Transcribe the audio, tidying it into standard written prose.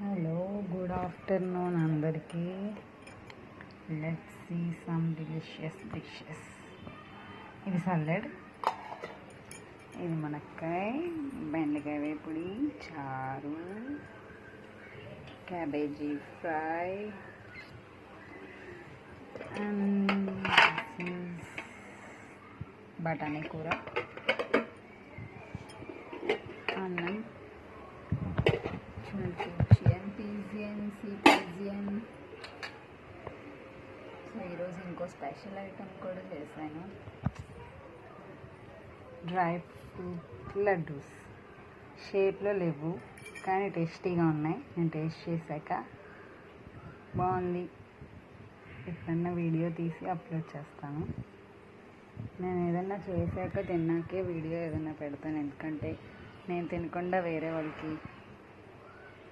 Hello, good afternoon అందరికీ. Let's see some delicious dishes. ఇది salad, ఇది మునక్కాయ, బెండకాయ వేపుడి, చారు, క్యాబేజీ ఫ్రై అండ్ బఠానీ కూర, అన్నం, చికెన్ పీజియన్, సీపీజియన్. సో ఈరోజు ఇంకో స్పెషల్ ఐటమ్ కూడా చేశాను, డ్రై ఫ్రూట్ లడ్డూస్. షేప్లో లేవు కానీ టేస్టీగా ఉన్నాయి. నేను టేస్ట్ చేశాక బాగుంది. ఎప్పుడన్నా వీడియో తీసి అప్లోడ్ చేస్తాను. నేను ఏదన్నా చేశాక తిన్నాకే వీడియో ఏదైనా పెడతాను, ఎందుకంటే నేను తినకుండా వేరే వాళ్ళకి